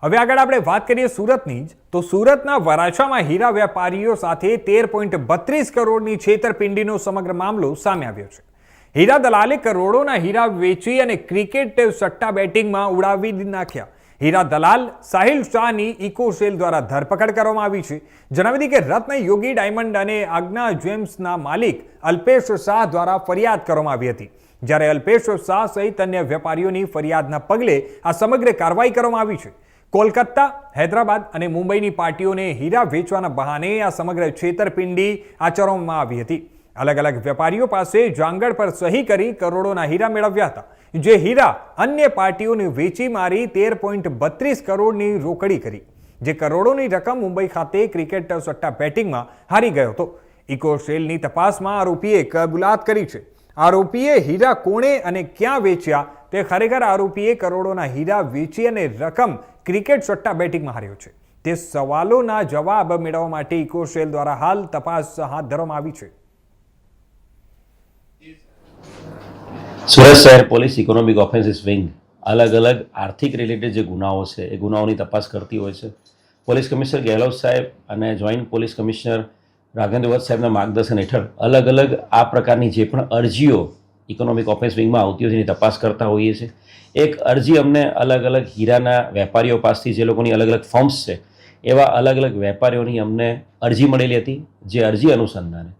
હવે આગળ આપણે વાત કરીએ સુરતની જ તો સુરતના વરાછામાં હીરા વેપારીઓ સાથે 13.32 કરોડની છેતરપિંડીનો સમગ્ર મામલો સામે આવ્યો છે। હીરા દલાલે કરોડોના હીરા વેચી અને ક્રિકેટ સટ્ટા બેટિંગમાં ઉડાવી નાખ્યા। હીરા દલાલ સાહિલ શાહની ઇકોસેલ દ્વારા ધરપકડ કરવામાં આવી છે। જણાવી દઈએ કે રત્ન યોગી ડાયમંડ અને આજ્ઞા જેમ્સના માલિક અલ્પેશ શાહ દ્વારા ફરિયાદ કરવામાં આવી હતી, જ્યારે અલ્પેશ શાહ સહિત અન્ય વેપારીઓની ફરિયાદના પગલે આ સમગ્ર કાર્યવાહી કરવામાં આવી છે। કોલકાતા, હૈદરાબાદ અને મુંબઈની પાર્ટીઓને હીરા વેચવાના બહાને આ સમગ્ર છેતરપિંડી આચરવામાં આવી હતી। अलग अलग વેપારીઓ પાસે જાંગડ પર સહી કરી કરોડોના હીરા મેળવ્યા હતા, જે હીરા અન્ય પાર્ટીઓને વેચી મારી 13.32 કરોડની રોકડી કરી, જે કરોડોની રકમ મુંબઈ ખાતે ક્રિકેટ સટ્ટા બેટિંગમાં હારી ગયો હતો। ઇકોસેલની તપાસમાં આરોપીએ કબૂલાત કરી છે। આરોપીએ હીરા કોણે અને ક્યાં વેચ્યા તે ખરેખર આરોપીએ કરોડોના હીરા વેચી અને રકમ ક્રિકેટ સટ્ટા બેટિંગમાં હાર્યો છે તે સવાલોના જવાબ મેળવવા માટે ઇકોસેલ દ્વારા હાલ તપાસ હાથ ધરવામાં આવી છે। સુરત શહેર પોલીસ ઇકોનોમિક ઓફેન્સીસ વિંગ અલગ અલગ આર્થિક રિલેટેડ જે ગુનાઓ છે એ ગુનાઓની તપાસ કરતી હોય છે। પોલીસ કમિશનર ગેહલોત સાહેબ અને જોઈન્ટ પોલીસ કમિશનર રાઘવેન્દ્ર વત્સ સાહેબના માર્ગદર્શન હેઠળ અલગ અલગ આ પ્રકારની જે પણ અરજીઓ ઇકોનોમિક ઓફેન્સ વિંગમાં આવતી હોય છે એની તપાસ કરતા હોઈએ છીએ। એક અરજી અમને અલગ અલગ હીરાના વેપારીઓ પાસેથી જે લોકોની અલગ અલગ ફર્મ્સ છે એવા અલગ અલગ વેપારીઓની અમને અરજી મળેલી હતી। જે અરજી અનુસંધાને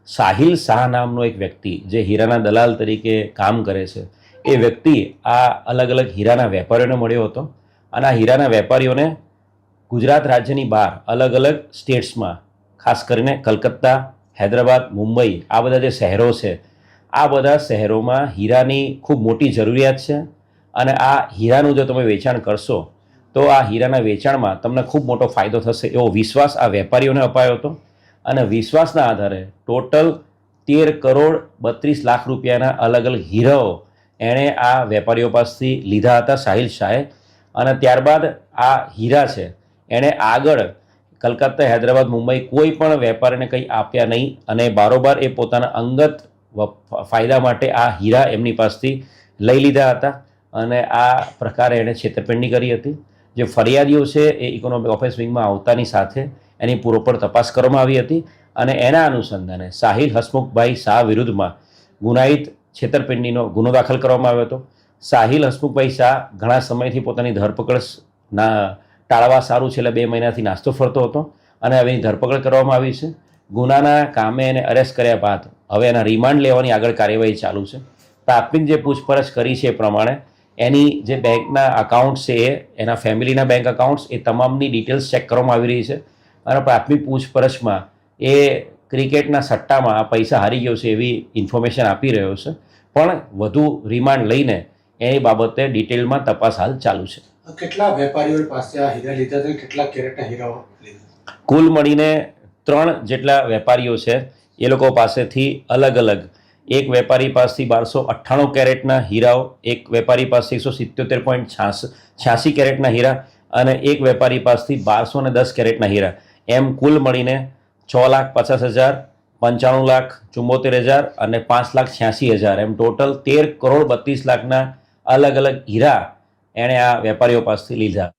સાહિલ શાહ નામનો એક વ્યક્તિ જે હીરાના દલાલ તરીકે કામ કરે છે એ વ્યક્તિ આ અલગ અલગ હીરાના વેપારીઓને મળ્યો હતો અને આ હીરાના વેપારીઓને ગુજરાત રાજ્યની બહાર અલગ અલગ સ્ટેટ્સમાં ખાસ કરીને કલકત્તા, હૈદરાબાદ, મુંબઈ આ બધા જે શહેરો છે આ બધા શહેરોમાં હીરાની ખૂબ મોટી જરૂરિયાત છે અને આ હીરાનું જો તમે વેચાણ કરશો તો આ હીરાના વેચાણમાં તમને ખૂબ મોટો ફાયદો થશે એવો વિશ્વાસ આ વેપારીઓને અપાયો હતો અને વિશ્વાસના આધારે ટોટલ 13 કરોડ 32 લાખ રૂપિયાના અલગ અલગ હીરાઓ એણે આ વેપારીઓ પાસેથી લીધા હતા સાહિલ શાહે। અને ત્યારબાદ આ હીરા છે એણે આગળ કલકત્તા, હૈદરાબાદ, મુંબઈ કોઈ પણ વેપારીને કંઈ આપ્યા નહીં અને બારોબાર એ પોતાના અંગત ફાયદા માટે આ હીરા એમની પાસેથી લઈ લીધા હતા અને આ પ્રકારે એણે છેતરપિંડી કરી હતી। જે ફરિયાદીઓ છે એ ઇકોનોમિક ઓફેન્સ વિંગમાં આવતાની સાથે એની પૂરેપૂર તપાસ કરવામાં આવી હતી અને એના અનુસંધાને સાહિલ હસમુખભાઈ શાહ વિરુદ્ધમાં ગુનાહિત છેતરપિંડીનો ગુનો દાખલ કરવામાં આવ્યો હતો। સાહિલ હસમુખભાઈ શાહ ઘણા સમયથી પોતાની ધરપકડ ટાળવા સારું છેલ્લા 2 મહિનાથી નાસ્તો ફરતો હતો અને હવે એની ધરપકડ કરવામાં આવી છે। ગુનાના કામે એને અરેસ્ટ કર્યા બાદ હવે એના રિમાન્ડ લેવાની આગળ કાર્યવાહી ચાલુ છે। પ્રાથમિક જે પૂછપરછ કરી છે એ પ્રમાણે એની જે બેંકના અકાઉન્ટ્સ છે એના ફેમિલીના બેંક અકાઉન્ટ્સ એ તમામની ડિટેલ્સ ચેક કરવામાં આવી રહી છે અને પ્રાથમિક પૂછપરછમાં એ ક્રિકેટના સટ્ટામાં આ પૈસા હારી ગયો છે એવી ઇન્ફોર્મેશન આપી રહ્યો છે, પણ વધુ રિમાન્ડ લઈને એની બાબતે ડિટેલમાં તપાસ હાલ ચાલુ છે। કેટલા વેપારીઓ પાસે આ હીરા લીધા હતા, કેટલા કેરેટના હીરાઓ લીધા? કુલ મળીને 3 જેટલા વેપારીઓ છે એ લોકો પાસેથી અલગ અલગ એક વેપારી પાસેથી 1298 કેરેટના હીરાઓ, એક વેપારી પાસે 177.86 કેરેટના હીરા અને એક વેપારી પાસેથી 1210 કેરેટના હીરા, એમ કુલ મળીને 6,50,000, 95,74,000 અને 5,86,000 એમ ટોટલ 13 કરોડ 32 લાખના અલગ અલગ હીરા એણે આ વેપારીઓ પાસેથી લીધા।